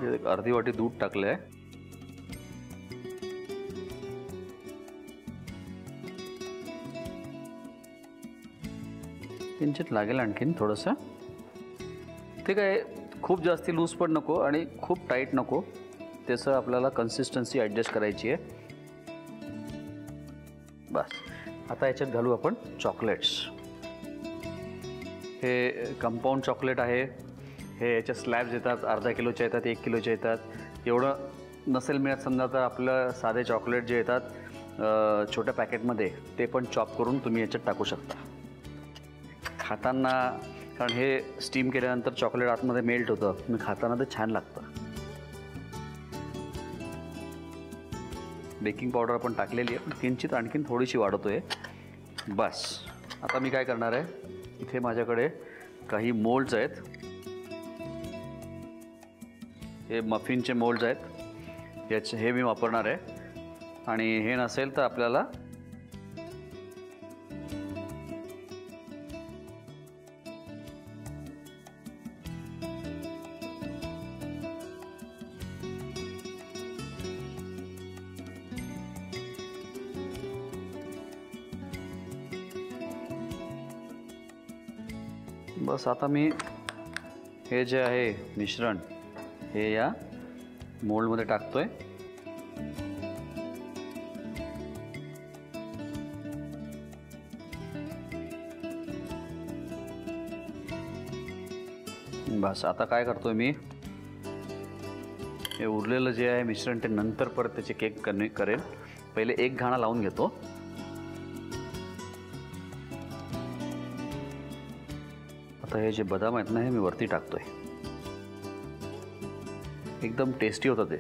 एक अर्धी वाटी दूध टाकलंय. किंचित लागेल आणखीन थोडंसं. ठीक आहे, खूप जास्ती लूज पण नको आणि खूप टाईट नको. त्याचं आपल्याला कन्सिस्टन्सी ॲडजस्ट करायची आहे. बस आता याच्यात घालू आपण चॉकलेट्स. हे कंपाऊंड चॉकलेट आहे. हे याच्या स्लॅब्स येतात, अर्धा किलोच्या येतात, 1 किलोच्या येतात. एवढं नसेल मिळत समजा तर आपलं साधे चॉकलेट जे येतात छोट्या पॅकेटमध्ये ते पण चॉप करून तुम्ही याच्यात टाकू शकता. खाताना कारण हे स्टीम केल्यानंतर चॉकलेट आतमध्ये मेल्ट होतं, मग खाताना ते छान लागतं. बेकिंग पावडर आपण टाकलेली आहे, किंचित आणखीन थोडीशी वाढवतोय. बस आता मी काय करणार आहे, इथे माझ्याकडे काही मोल्ड्स आहेत. हे मफिनचे मोल्ड्स आहेत. हे मी वापरणार आहे. आणि हे नसेल तर आपल्याला बस आता मी हे जे आहे मिश्रण हे या मोल्डमध्ये टाकतोय. बस आता काय करतोय मी, हे उरलेलं जे आहे मिश्रण ते नंतर परत त्याचे केक करेन. पहिले एक घाणा लावून घेतो. आता हे जे बदाम आहेत ना हे मी वरती टाकतोय. एकदम टेस्टी होतं ते.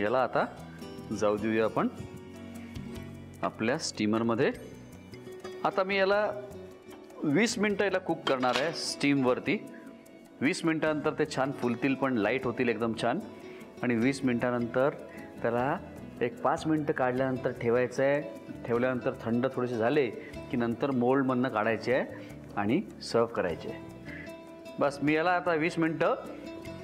याला आता जाऊ देऊया आपण आपल्या स्टीमरमध्ये. आता मी याला 20 मिनटं याला कुक करणार आहे स्टीमवरती. 20 मिनटानंतर ते छान फुलतील पण लाईट होतील एकदम छान. आणि 20 मिनटानंतर त्याला एक 5 मिनटं काढल्यानंतर ठेवायचं आहे. ठेवल्यानंतर थंड थोडेसे झाले की नंतर मोल्डमधनं काढायचे आहे आणि सर्व करायचे आहे. बस मी याला आता 20 मिनटं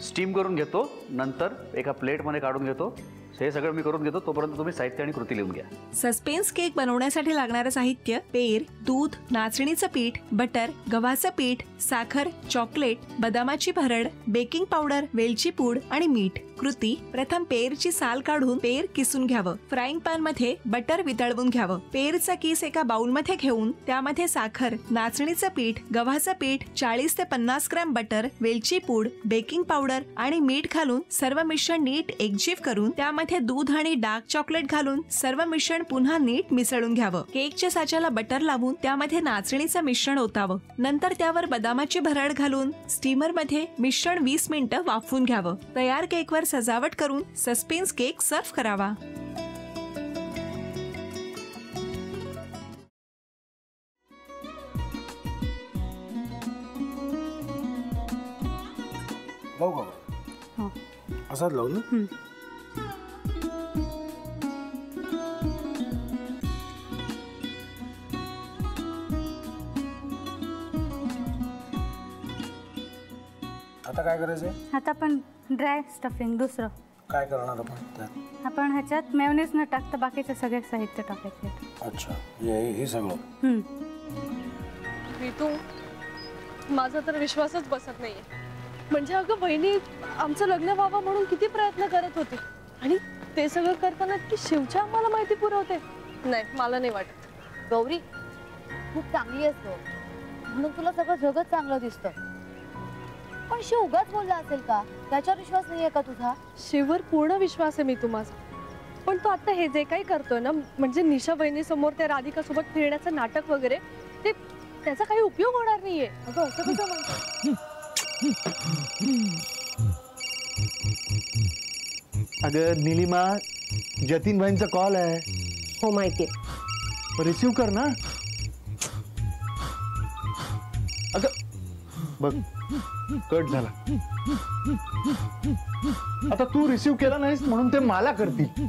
स्टीम करून घेतो. नंतर एका प्लेटमध्ये काढून घेतो. हे सगळं मी करून घेतो. तोपर्यंत तुम्ही साहित्य आणि कृती लिहून घ्या. सस्पेन्स केक बनवण्यासाठी लागणारं साहित्य: पेर, दूध, नाचणीचं पीठ, बटर, गव्हाचं पीठ, साखर, चॉकलेट, बदामाची भरड, बेकिंग पावडर, वेलची पूड आणि मीठ. कृती: प्रथम पेरची साल काढून पेर किसून घ्यावं. फ्राईंग पॅन मध्ये बटर वितळवून घ्यावं. पेरचा किस एका बाउलमध्ये घेऊन त्यामध्ये साखर, नाचणीचं पीठ, गव्हाचं पीठ, 40 ते 50 ग्रॅम बटर, वेलची पूड, बेकिंग पावडर आणि मीठ घालून सर्व मिश्रण नीट एकजीव करून त्यामध्ये दूध आणि डार्क चॉकलेट घालून सर्व मिश्रण पुन्हा नीट मिसळून घ्यावं. केकच्या साच्याला बटर लावून त्यामध्ये नाचणीचं मिश्रण ओतावं. नंतर त्यावर बदामाची भरड घालून स्टीमर मध्ये मिश्रण 20 मिनिटं वाफवून घ्यावं. तयार केकवर सजावट करून सस्पेन्स केक सर्व्ह करावा. लावू का? असाच लावू ना. आता काय करायचंय? आता आपण ड्राय स्टफिंग दुसरं काय करणार आपण त्यात? आपण ह्याच्यात मेयोनीज न टाकता बाकीचे सगळे साहित्य टाकायचे. अच्छा, हे सगळं. ऋतू, माझा तर विश्वासच बसत नाहीये. म्हणजे अगं बहिणी आमचं लग्न व्हावं म्हणून किती प्रयत्न करत होती आणि ते सगळं करताना ती शिवच्या आम्हाला माहिती पुरवते. नाही, मला नाही वाटत. गौरी खूप चांगली असतो म्हणून तुला सगळं जगत चांगलं दिसतं. पण शिव उगाच बोलला असेल का? त्याच्यावर विश्वास नाहीये का तुझा? शिववर पूर्ण विश्वास आहे मी तुम्हाला. पण तो आता हे जे काही करतोय ना, म्हणजे निशा बहिणी समोर त्या राधिका सोबत फिरण्याचं नाटक वगैरे, ते त्याचा काही उपयोग होणार नाहीये. अगं असं कसं म्हणतो? अगं निलिमा, जतीन भाईंचा कॉल आहे. हो माहितीये. रिसीव कर ना. अगं बघ कट झाला. आता तू रिसीव केला नाहीस म्हणून ते मला करतील.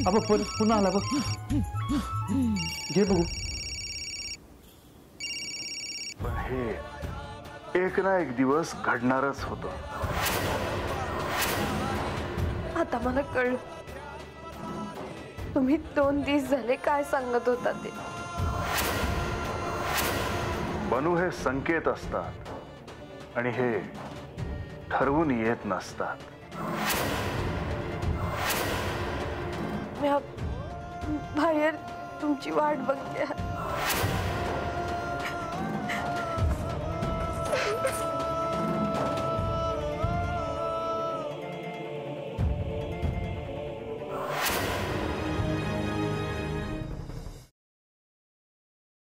अब पुन्हा आला बघ. घे बघू. पण हे एक ना एक दिवस घडणारच होतं. आता मला कळलं तुम्ही 2 दिवस झाले काय सांगत होता ते. बनू हे संकेत असतात आणि हे ठरवून येत नसतात. मी बाहेर तुमची वाट बघते.